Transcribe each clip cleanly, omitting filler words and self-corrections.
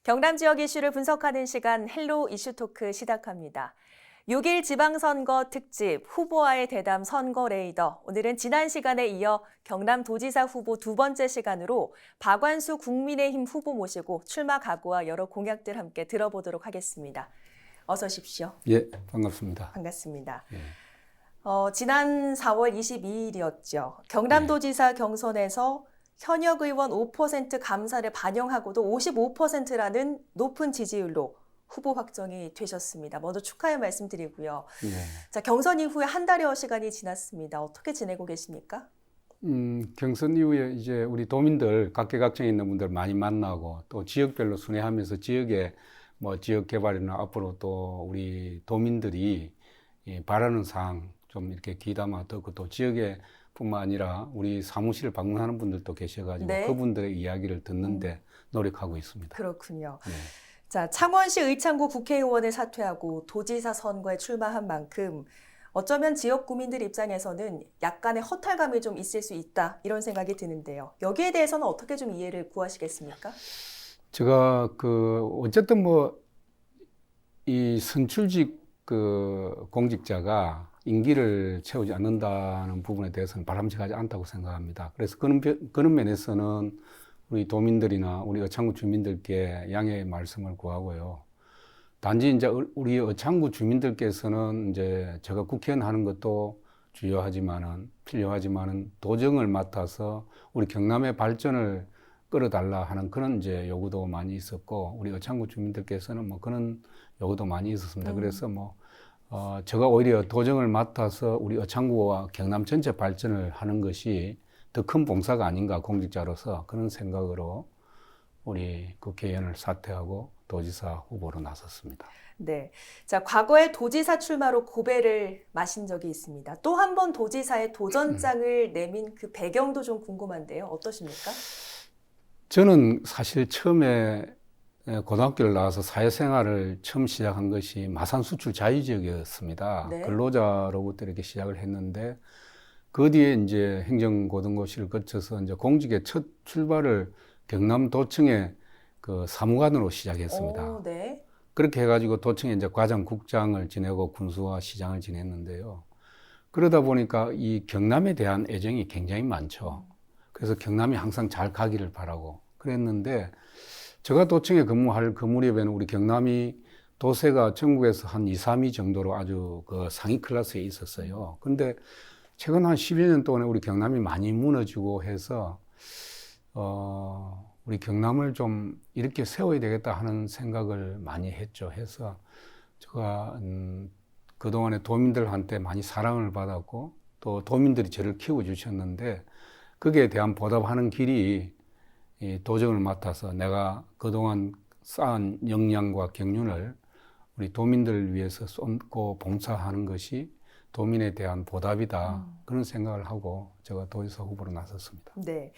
경남 지역 이슈를 분석하는 시간 헬로 이슈토크 시작합니다. 6일 지방선거 특집 후보와의 대담 선거 레이더. 오늘은 지난 시간에 이어 경남도지사 후보 두 번째 시간으로 박완수 국민의힘 후보 모시고 출마 각오와 여러 공약들 함께 들어보도록 하겠습니다. 어서 오십시오. 예, 반갑습니다. 반갑습니다. 예. 지난 4월 22일이었죠. 경남도지사 경선에서 현역 의원 5% 감사를 반영하고도 55%라는 높은 지지율로 후보 확정이 되셨습니다. 먼저 축하의 말씀드리고요. 예. 자, 경선 이후에 한 달여 시간이 지났습니다. 어떻게 지내고 계십니까? 경선 이후에 이제 우리 도민들 각계각층에 있는 분들 많이 만나고 또 지역별로 순회하면서 지역의 지역 개발이나 앞으로 또 우리 도민들이 바라는 사항 좀 이렇게 귀담아 듣고 또 지역에 뿐만 아니라 우리 사무실을 방문하는 분들도 계셔가지고 네. 그분들의 이야기를 듣는데 노력하고 있습니다. 그렇군요. 네. 자, 창원시 의창구 국회의원을 사퇴하고 도지사 선거에 출마한 만큼 어쩌면 지역 구민들 입장에서는 약간의 허탈감이 좀 있을 수 있다 이런 생각이 드는데요. 여기에 대해서는 어떻게 좀 이해를 구하시겠습니까? 제가 어쨌든 이 선출직 공직자가 임기를 채우지 않는다는 부분에 대해서는 바람직하지 않다고 생각합니다. 그래서 그런 면에서는 우리 도민들이나 우리 어창구 주민들께 양해의 말씀을 구하고요. 단지 이제 우리 어창구 주민들께서는 이제 제가 국회의원 하는 것도 필요하지만은 도정을 맡아서 우리 경남의 발전을 끌어달라 하는 그런 이제 요구도 많이 있었고, 우리 어창구 주민들께서는 그런 요구도 많이 있었습니다. 그래서 제가 오히려 도정을 맡아서 우리 어창구와 경남 전체 발전을 하는 것이 더 큰 봉사가 아닌가, 공직자로서 그런 생각으로 우리 국회의원을 사퇴하고 도지사 후보로 나섰습니다. 네. 자, 과거에 도지사 출마로 고배를 마신 적이 있습니다. 또 한 번 도지사의 도전장을 내민 그 배경도 좀 궁금한데요. 어떠십니까? 저는 사실 처음에 고등학교를 나와서 사회생활을 처음 시작한 것이 마산 수출 자유지역이었습니다. 네. 근로자로부터 이렇게 시작을 했는데, 그 뒤에 이제 행정고등고시를 거쳐서 이제 공직의 첫 출발을 경남도청의 사무관으로 시작했습니다. 오, 네. 그렇게 해가지고 도청에 이제 과장국장을 지내고 군수와 시장을 지냈는데요. 그러다 보니까 이 경남에 대한 애정이 굉장히 많죠. 그래서 경남이 항상 잘 가기를 바라고 그랬는데, 제가 도청에 근무할 그 무렵에는 우리 경남이 도세가 전국에서 한 2, 3위 정도로 아주 상위 클래스에 있었어요. 근데 최근 한 12년 동안에 우리 경남이 많이 무너지고 해서 우리 경남을 좀 이렇게 세워야 되겠다 하는 생각을 많이 했죠. 해서 제가 그동안에 도민들한테 많이 사랑을 받았고 또 도민들이 저를 키워주셨는데, 거기에 대한 보답하는 길이 이 도정을 맡아서 내가 그동안 쌓은 역량과 경륜을 우리 도민들을 위해서 쏟고 봉사하는 것이 도민에 대한 보답이다. 그런 생각을 하고 제가 도지사 후보로 나섰습니다. 네.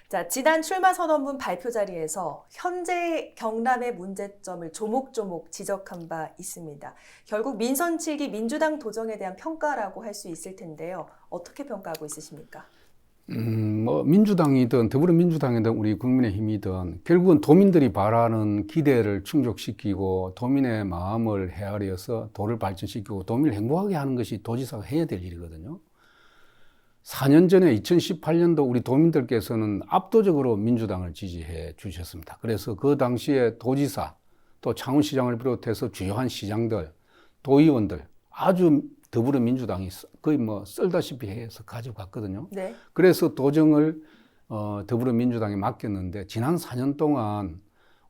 자, 지난 출마 선언문 발표 자리에서 현재 경남의 문제점을 조목조목 지적한 바 있습니다. 결국 민선 7기 민주당 도정에 대한 평가라고 할 수 있을 텐데요. 어떻게 평가하고 있으십니까? 민주당이든 더불어민주당이든 우리 국민의힘이든 결국은 도민들이 바라는 기대를 충족시키고 도민의 마음을 헤아려서 도를 발전시키고 도민을 행복하게 하는 것이 도지사가 해야 될 일이거든요. 4년 전에 2018년도 우리 도민들께서는 압도적으로 민주당을 지지해 주셨습니다. 그래서 그 당시에 도지사, 또 창원시장을 비롯해서 주요한 시장들, 도의원들 아주 더불어민주당이 거의 썰다시피 해서 가져갔거든요. 네. 그래서 도정을 더불어민주당에 맡겼는데, 지난 4년 동안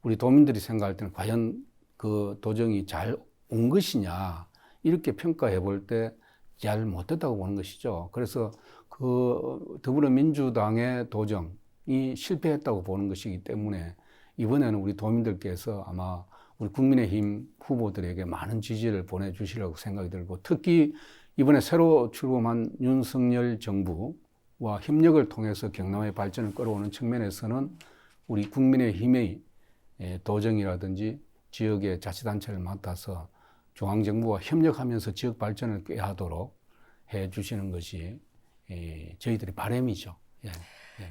우리 도민들이 생각할 때는 과연 그 도정이 잘 온 것이냐, 이렇게 평가해 볼 때 잘 못됐다고 보는 것이죠. 그래서 그 더불어민주당의 도정이 실패했다고 보는 것이기 때문에 이번에는 우리 도민들께서 아마 우리 국민의힘 후보들에게 많은 지지를 보내주시라고 생각이 들고, 특히 이번에 새로 출범한 윤석열 정부와 협력을 통해서 경남의 발전을 끌어오는 측면에서는 우리 국민의힘의 도정이라든지 지역의 자치단체를 맡아서 중앙정부와 협력하면서 지역 발전을 꾀하도록 해 주시는 것이 저희들의 바람이죠. 예.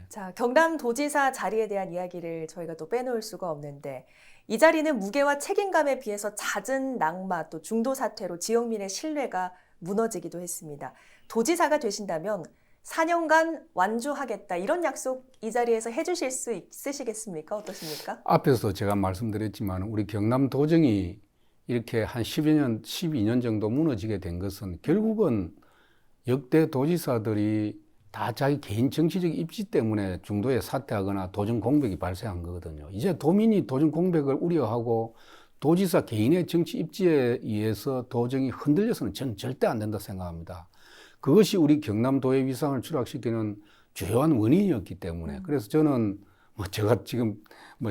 자, 경남도지사 자리에 대한 이야기를 저희가 또 빼놓을 수가 없는데 이 자리는 무게와 책임감에 비해서 잦은 낙마 또 중도 사퇴로 지역민의 신뢰가 무너지기도 했습니다. 도지사가 되신다면 4년간 완주하겠다 이런 약속 이 자리에서 해주실 수 있으시겠습니까? 어떠십니까? 앞에서 제가 말씀드렸지만 우리 경남도정이 이렇게 한 12년 정도 무너지게 된 것은 결국은 역대 도지사들이 다 자기 개인 정치적 입지 때문에 중도에 사퇴하거나 도정 공백이 발생한 거거든요. 이제 도민이 도정 공백을 우려하고 도지사 개인의 정치 입지에 의해서 도정이 흔들려서는 저는 절대 안 된다 생각합니다. 그것이 우리 경남도의 위상을 추락시키는 주요한 원인이었기 때문에 그래서 저는 제가 지금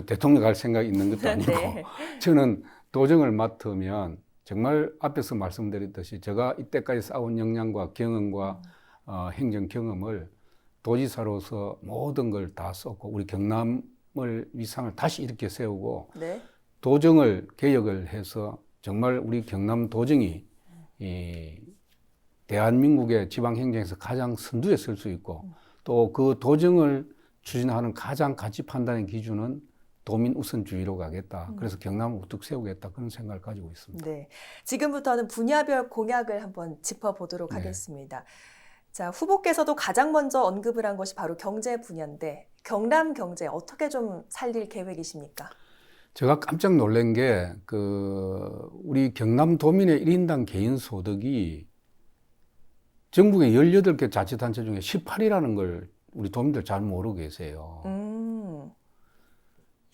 대통령 갈 생각이 있는 것도 아니고 네. 저는 도정을 맡으면 정말 앞에서 말씀드렸듯이 제가 이때까지 쌓아온 역량과 경험과 행정 경험을 도지사로서 모든 걸 다 썼고 우리 경남을 위상을 다시 이렇게 세우고 네. 도정을 개혁을 해서 정말 우리 경남 도정이 이 대한민국의 지방행정에서 가장 선두에 설 수 있고 또 그 도정을 추진하는 가장 가치 판단의 기준은 도민 우선주의로 가겠다. 그래서 경남을 우뚝 세우겠다. 그런 생각을 가지고 있습니다. 네. 지금부터는 분야별 공약을 한번 짚어보도록 네. 하겠습니다. 자, 후보께서도 가장 먼저 언급을 한 것이 바로 경제 분야인데 경남 경제 어떻게 좀 살릴 계획이십니까? 제가 깜짝 놀란 게 우리 경남 도민의 1인당 개인 소득이 전국의 18개 자치단체 중에 18이라는 걸 우리 도민들 잘 모르고 계세요.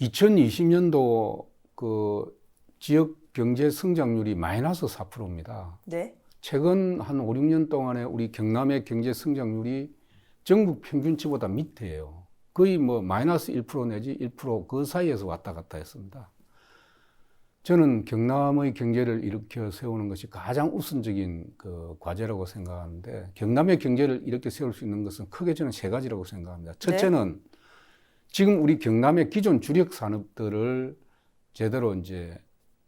2020년도 그 지역 경제 성장률이 마이너스 4%입니다. 네. 최근 한 5, 6년 동안에 우리 경남의 경제 성장률이 전국 평균치보다 밑이에요. 거의 마이너스 1% 내지 1% 사이에서 왔다 갔다 했습니다. 저는 경남의 경제를 일으켜 세우는 것이 가장 우선적인 과제라고 생각하는데 경남의 경제를 이렇게 세울 수 있는 것은 크게 저는 3가지라고 생각합니다. 첫째는 지금 우리 경남의 기존 주력 산업들을 제대로 이제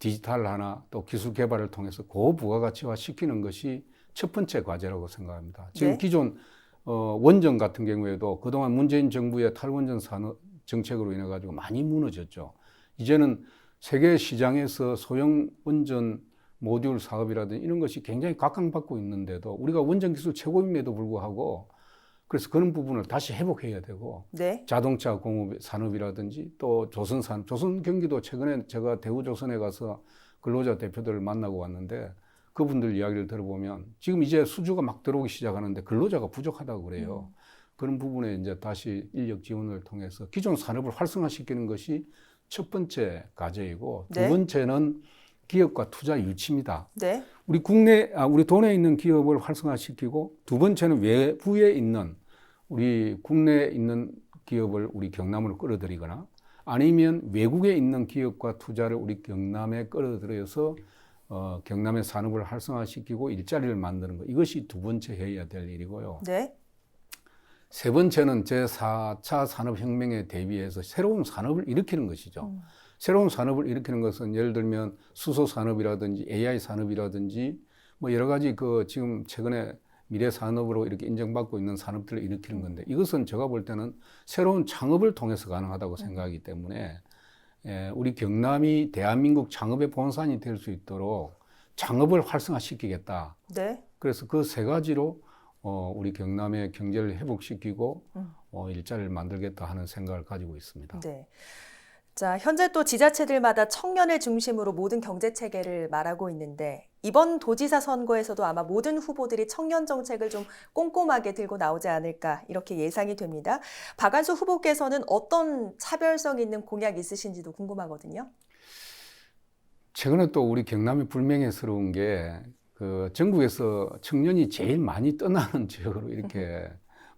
디지털화나 또 기술 개발을 통해서 고부가가치화 시키는 것이 첫 번째 과제라고 생각합니다. 지금 기존 원전 같은 경우에도 그동안 문재인 정부의 탈원전 산업 정책으로 인해 가지고 많이 무너졌죠. 이제는 세계 시장에서 소형 원전 모듈 사업이라든지 이런 것이 굉장히 각광받고 있는데도 우리가 원전 기술 최고임에도 불구하고 그래서 그런 부분을 다시 회복해야 되고 자동차 공업 산업이라든지 또 조선 산업, 조선 경기도 최근에 제가 대우조선에 가서 근로자 대표들을 만나고 왔는데 그분들 이야기를 들어보면 지금 이제 수주가 막 들어오기 시작하는데 근로자가 부족하다고 그래요. 그런 부분에 이제 다시 인력 지원을 통해서 기존 산업을 활성화시키는 것이 첫 번째 과제이고 두 번째는 기업과 투자 유치입니다. 우리 우리 돈에 있는 기업을 활성화시키고 두 번째는 외부에 있는 우리 국내에 있는 기업을 우리 경남으로 끌어들이거나 아니면 외국에 있는 기업과 투자를 우리 경남에 끌어들여서 경남의 산업을 활성화시키고 일자리를 만드는 것 이것이 두 번째 해야 될 일이고요. 세 번째는 제4차 산업혁명에 대비해서 새로운 산업을 일으키는 것이죠. 새로운 산업을 일으키는 것은 예를 들면 수소 산업이라든지 AI 산업이라든지 여러 가지 지금 최근에 미래 산업으로 이렇게 인정받고 있는 산업들을 일으키는 건데 이것은 제가 볼 때는 새로운 창업을 통해서 가능하다고 생각하기 때문에 우리 경남이 대한민국 창업의 본산이 될 수 있도록 창업을 활성화시키겠다. 그래서 그 3가지로 우리 경남의 경제를 회복시키고 일자리를 만들겠다 하는 생각을 가지고 있습니다. 자, 현재 또 지자체들마다 청년을 중심으로 모든 경제 체계를 말하고 있는데 이번 도지사 선거에서도 아마 모든 후보들이 청년 정책을 좀 꼼꼼하게 들고 나오지 않을까 이렇게 예상이 됩니다. 박한수 후보께서는 어떤 차별성 있는 공약 있으신지도 궁금하거든요. 최근에 또 우리 경남이 불명예스러운 게 전국에서 청년이 제일 많이 떠나는 지역으로 이렇게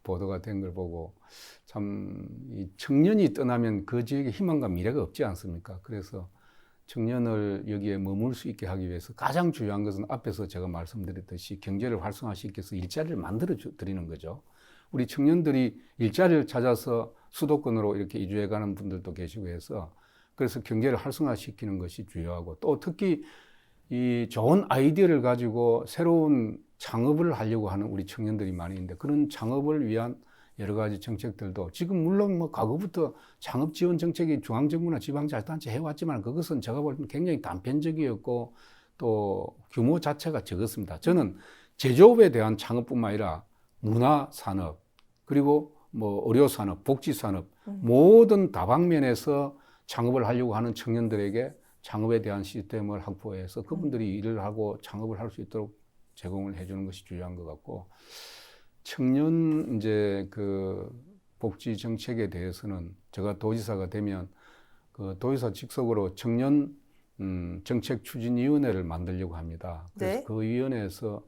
보도가 된 걸 보고 참 이 청년이 떠나면 그 지역에 희망과 미래가 없지 않습니까? 그래서 청년을 여기에 머물 수 있게 하기 위해서 가장 중요한 것은 앞에서 제가 말씀드렸듯이 경제를 활성화시켜서 일자리를 만들어 드리는 거죠. 우리 청년들이 일자리를 찾아서 수도권으로 이렇게 이주해 가는 분들도 계시고 해서 그래서 경제를 활성화시키는 것이 중요하고 또 특히 이 좋은 아이디어를 가지고 새로운 창업을 하려고 하는 우리 청년들이 많이 있는데 그런 창업을 위한 여러 가지 정책들도 지금 물론 뭐 과거부터 창업 지원 정책이 중앙정부나 지방자치단체 해왔지만 그것은 제가 볼 때는 굉장히 단편적이었고 또 규모 자체가 적었습니다. 저는 제조업에 대한 창업뿐만 아니라 문화산업 그리고 뭐 의료산업, 복지산업 모든 다방면에서 창업을 하려고 하는 청년들에게 창업에 대한 시스템을 확보해서 그분들이 일을 하고 창업을 할 수 있도록 제공을 해주는 것이 중요한 것 같고 청년 이제 그 복지 정책에 대해서는 제가 도지사가 되면 그 도지사 직속으로 청년 정책 추진위원회를 만들려고 합니다. 그래서 네. 그 위원회에서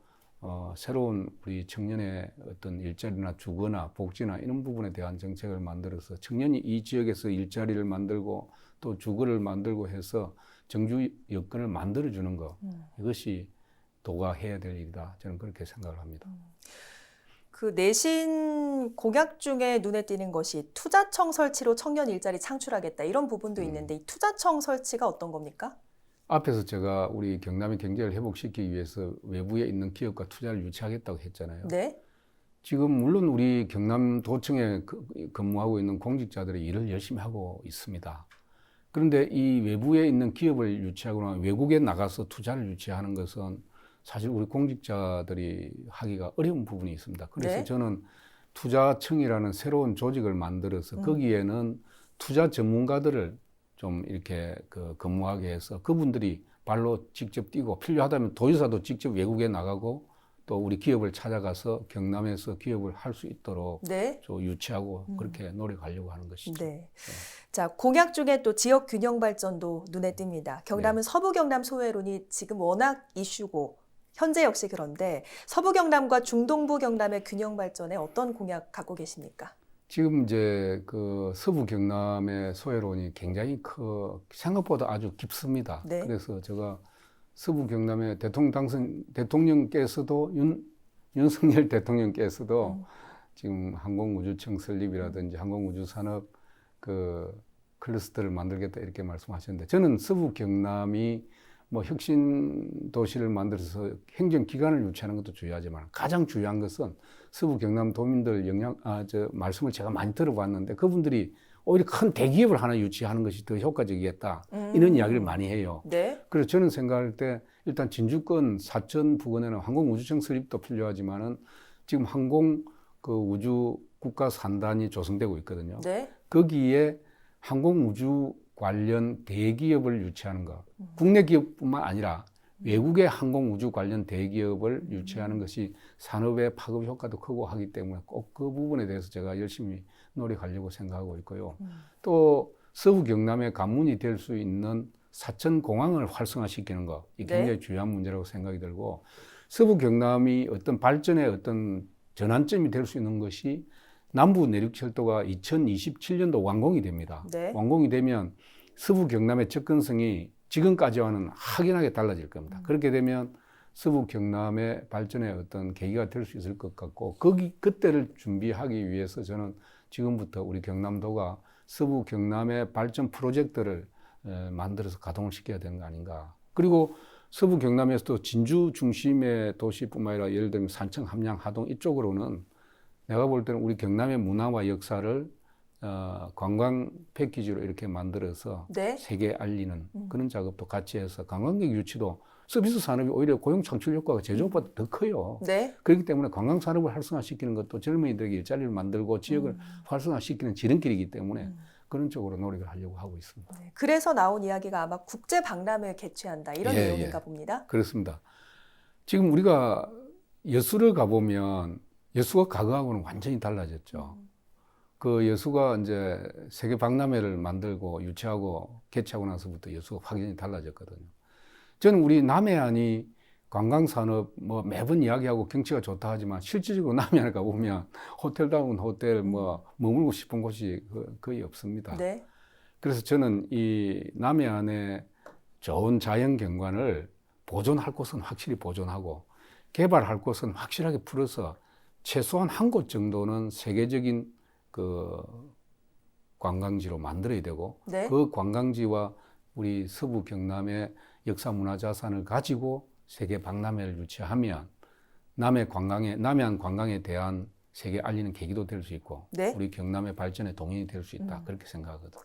새로운 우리 청년의 어떤 일자리나 주거나 복지나 이런 부분에 대한 정책을 만들어서 청년이 이 지역에서 일자리를 만들고 또 주거를 만들고 해서 정주 여건을 만들어주는 것 이것이 도가 해야 될 일이다. 저는 그렇게 생각을 합니다. 그 내신 공약 중에 눈에 띄는 것이 투자청 설치로 청년 일자리 창출하겠다 이런 부분도 있는데 이 투자청 설치가 어떤 겁니까? 앞에서 제가 우리 경남의 경제를 회복시키기 위해서 외부에 있는 기업과 투자를 유치하겠다고 했잖아요. 네. 지금 물론 우리 경남도청에 근무하고 있는 공직자들이 일을 열심히 하고 있습니다. 그런데 이 외부에 있는 기업을 유치하거나 외국에 나가서 투자를 유치하는 것은 사실 우리 공직자들이 하기가 어려운 부분이 있습니다. 그래서 네. 저는 투자청이라는 새로운 조직을 만들어서 거기에는 투자 전문가들을 좀 이렇게 근무하게 해서 그분들이 발로 직접 뛰고 필요하다면 도지사도 직접 외국에 나가고 또 우리 기업을 찾아가서 경남에서 기업을 할 수 있도록 네. 좀 유치하고 그렇게 노력하려고 하는 것이죠. 네. 자, 공약 중에 또 지역 균형 발전도 눈에 띕니다. 경남은 서부 경남 소외론이 지금 워낙 이슈고 현재 역시 그런데 서부 경남과 중동부 경남의 균형 발전에 어떤 공약 갖고 계십니까? 지금 이제 그 서부 경남의 소외론이 굉장히 생각보다 아주 깊습니다. 네. 그래서 제가 서부 경남의 대통령께서도 윤석열 대통령께서도 지금 항공우주청 설립이라든지 항공우주산업 클러스터를 만들겠다 이렇게 말씀하셨는데 저는 서부 경남이 뭐 혁신 도시를 만들어서 행정기관을 유치하는 것도 중요하지만 가장 중요한 것은 서부 경남 도민들 말씀을 제가 많이 들어봤는데 그분들이 오히려 큰 대기업을 하나 유치하는 것이 더 효과적이겠다 이런 이야기를 많이 해요. 네. 그래서 저는 생각할 때 일단 진주권 사천 부근에는 항공우주청 설립도 필요하지만은 지금 우주 국가 산단이 조성되고 있거든요. 네. 거기에 항공우주 관련 대기업을 유치하는 것. 국내 기업뿐만 아니라 외국의 항공우주 관련 대기업을 유치하는 것이 산업의 파급 효과도 크고 하기 때문에 꼭 그 부분에 대해서 제가 열심히 노력하려고 생각하고 있고요. 또 서부 경남의 관문이 될 수 있는 사천공항을 활성화시키는 것. 이 굉장히 중요한 문제라고 생각이 들고 서부 경남이 어떤 발전의 어떤 전환점이 될 수 있는 것이 남부 내륙철도가 2027년도 완공이 됩니다. 네. 완공이 되면 서부 경남의 접근성이 지금까지와는 확연하게 달라질 겁니다. 그렇게 되면 서부 경남의 발전의 어떤 계기가 될 수 있을 것 같고 그때를 준비하기 위해서 저는 지금부터 우리 경남도가 서부 경남의 발전 프로젝트를 만들어서 가동을 시켜야 되는 거 아닌가. 그리고 서부 경남에서도 진주 중심의 도시뿐만 아니라 예를 들면 산청, 함양, 하동 이쪽으로는 내가 볼 때는 우리 경남의 문화와 역사를 관광 패키지로 이렇게 만들어서 네. 세계에 알리는 그런 작업도 같이 해서 관광객 유치도 서비스 산업이 오히려 고용 창출 효과가 제조업보다 더 커요. 네. 그렇기 때문에 관광 산업을 활성화시키는 것도 젊은이들에게 일자리를 만들고 지역을 활성화시키는 지름길이기 때문에 그런 쪽으로 노력을 하려고 하고 있습니다. 네. 그래서 나온 이야기가 아마 국제 박람회 개최한다 이런 내용인가 봅니다. 그렇습니다. 지금 우리가 여수를 가보면 여수가 과거하고는 완전히 달라졌죠. 그 여수가 이제 세계 박람회를 만들고 유치하고 개최하고 나서부터 여수가 확연히 달라졌거든요. 저는 우리 남해안이 관광산업 매번 이야기하고 경치가 좋다 하지만 실질적으로 남해안을 가보면 호텔다운 호텔 머물고 싶은 곳이 거의 없습니다. 네. 그래서 저는 이 남해안의 좋은 자연 경관을 보존할 곳은 확실히 보존하고 개발할 곳은 확실하게 풀어서 최소한 한 곳 정도는 세계적인 관광지로 만들어야 되고 네. 그 관광지와 우리 서부 경남의 역사 문화 자산을 가지고 세계 박람회를 유치하면 남해안 관광에 대한 세계에 알리는 계기도 될 수 있고 네. 우리 경남의 발전에 동인이 될 수 있다. 그렇게 생각하거든.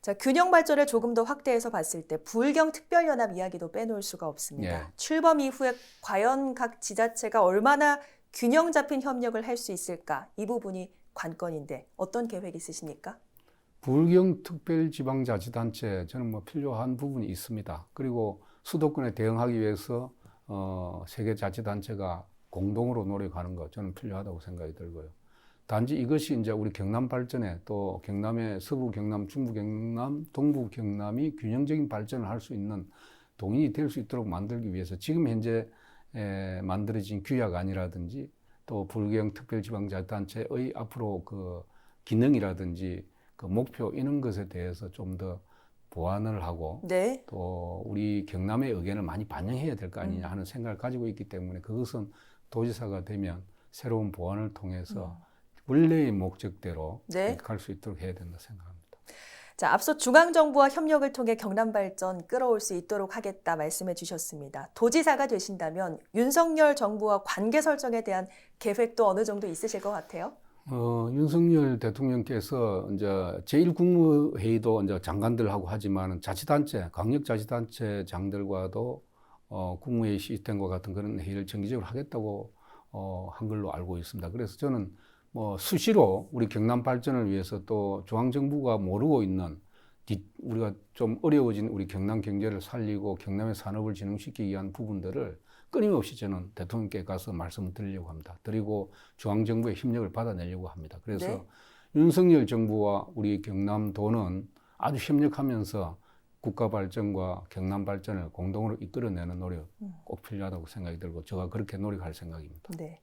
자, 균형 발전을 조금 더 확대해서 봤을 때 불경 특별연합 이야기도 빼놓을 수가 없습니다. 예. 출범 이후에 과연 각 지자체가 얼마나 균형 잡힌 협력을 할 수 있을까? 이 부분이 관건인데 어떤 계획 있으십니까? 불경 특별지방자치단체 저는 뭐 필요한 부분이 있습니다. 그리고 수도권에 대응하기 위해서 세계 자치단체가 공동으로 노력하는 것 저는 필요하다고 생각이 들고요. 단지 이것이 이제 우리 경남 발전에 또 경남의 서부 경남, 중부 경남, 동부 경남이 균형적인 발전을 할 수 있는 동인이 될 수 있도록 만들기 위해서 지금 현재 만들어진 규약안이라든지 또 불경 특별지방자치단체의 앞으로 그 기능이라든지 그 목표 이런 것에 대해서 좀 더 보완을 하고 네. 또 우리 경남의 의견을 많이 반영해야 될 거 아니냐 하는 생각을 가지고 있기 때문에 그것은 도지사가 되면 새로운 보완을 통해서 원래의 목적대로 네. 갈 수 있도록 해야 된다 생각합니다. 자, 앞서 중앙정부와 협력을 통해 경남 발전 끌어올 수 있도록 하겠다 말씀해 주셨습니다. 도지사가 되신다면 윤석열 정부와 관계 설정에 대한 계획도 어느 정도 있으실 것 같아요? 윤석열 대통령께서 이제 제1국무회의도 이제 장관들하고 하지만 자치단체, 광역자치단체장들과도 국무회의 시스템과 같은 그런 회의를 정기적으로 하겠다고 한 걸로 알고 있습니다. 그래서 저는 뭐 수시로 우리 경남 발전을 위해서 또 중앙정부가 모르고 있는 우리가 좀 어려워진 우리 경남 경제를 살리고 경남의 산업을 진흥시키기 위한 부분들을 끊임없이 저는 대통령께 가서 말씀을 드리려고 합니다. 그리고 중앙정부의 협력을 받아내려고 합니다. 그래서 네. 윤석열 정부와 우리 경남도는 아주 협력하면서 국가 발전과 경남 발전을 공동으로 이끌어내는 노력 꼭 필요하다고 생각이 들고 제가 그렇게 노력할 생각입니다. 네.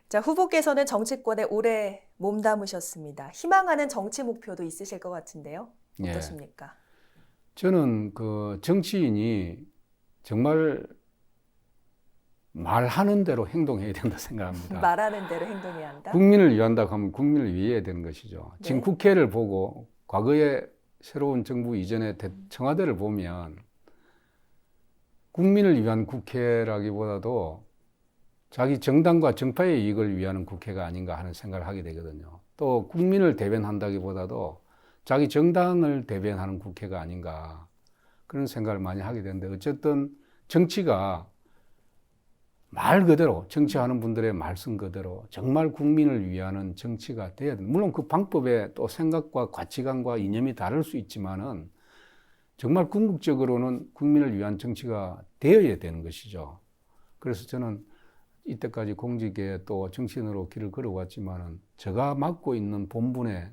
자, 후보께서는 정치권에 오래 몸담으셨습니다. 희망하는 정치 목표도 있으실 것 같은데요. 어떠십니까? 저는 그 정치인이 정말 말하는 대로 행동해야 된다 생각합니다. 말하는 대로 행동해야 한다. 국민을 위한다고 하면 국민을 위해야 되는 것이죠. 네. 지금 국회를 보고 과거에 새로운 정부 이전에 청와대를 보면 국민을 위한 국회라기보다도 자기 정당과 정파의 이익을 위하는 국회가 아닌가 하는 생각을 하게 되거든요. 또 국민을 대변한다기보다도 자기 정당을 대변하는 국회가 아닌가 그런 생각을 많이 하게 되는데 어쨌든 정치가 말 그대로 정치하는 분들의 말씀 그대로 정말 국민을 위하는 정치가 돼야 됩니다. 물론 그 방법에 또 생각과 가치관과 이념이 다를 수 있지만은 정말 궁극적으로는 국민을 위한 정치가 되어야 되는 것이죠. 그래서 저는 이때까지 공직에 또 정치인으로 길을 걸어왔지만은 제가 맡고 있는 본분에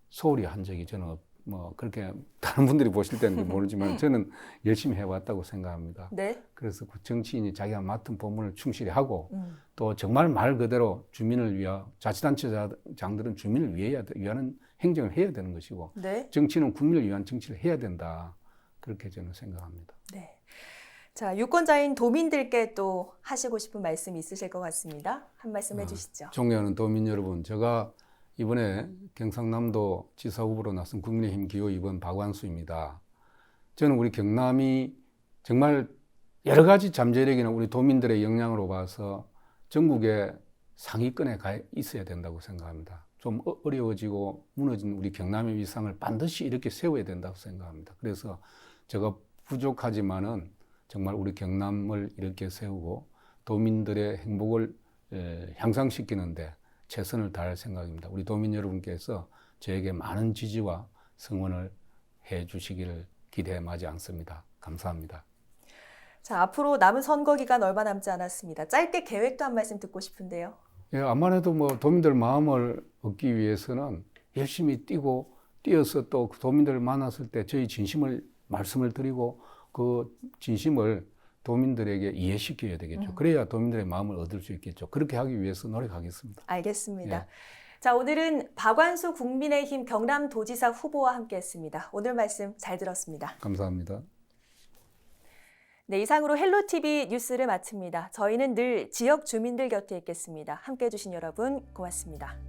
소홀히 한 적이 저는 뭐 그렇게 다른 분들이 보실 때는 모르지만 저는 열심히 해왔다고 생각합니다. 네. 그래서 그 정치인이 자기가 맡은 본분을 충실히 하고 또 정말 말 그대로 주민을 위하 자치단체장들은 주민을 위하는 행정을 해야 되는 것이고 네. 정치는 국민을 위한 정치를 해야 된다. 그렇게 저는 생각합니다. 네. 자, 유권자인 도민들께 또 하시고 싶은 말씀이 있으실 것 같습니다. 한 말씀 해주시죠. 존경하는 도민 여러분, 제가 이번에 경상남도 지사 후보로 나선 국민의힘 기호 2번 박완수입니다. 저는 우리 경남이 정말 여러 가지 잠재력이나 우리 도민들의 역량으로 봐서 전국의 상위권에 가 있어야 된다고 생각합니다. 좀 어려워지고 무너진 우리 경남의 위상을 반드시 이렇게 세워야 된다고 생각합니다. 그래서 제가 부족하지만은 정말 우리 경남을 이렇게 세우고 도민들의 행복을 향상시키는데 최선을 다할 생각입니다. 우리 도민 여러분께서 저에게 많은 지지와 성원을 해 주시기를 기대해 마지 않습니다. 감사합니다. 자, 앞으로 남은 선거 기간 얼마 남지 않았습니다. 짧게 계획도 한 말씀 듣고 싶은데요. 예, 암만 해도 뭐 도민들 마음을 얻기 위해서는 열심히 뛰어서 또 도민들을 만났을 때 저희 진심을 말씀을 드리고 그 진심을 도민들에게 이해시켜야 되겠죠. 그래야 도민들의 마음을 얻을 수 있겠죠. 그렇게 하기 위해서 노력하겠습니다. 알겠습니다. 예. 자, 오늘은 박완수 국민의힘 경남도지사 후보와 함께했습니다. 오늘 말씀 잘 들었습니다. 감사합니다. 네, 이상으로 헬로TV 뉴스를 마칩니다. 저희는 늘 지역 주민들 곁에 있겠습니다. 함께해 주신 여러분 고맙습니다.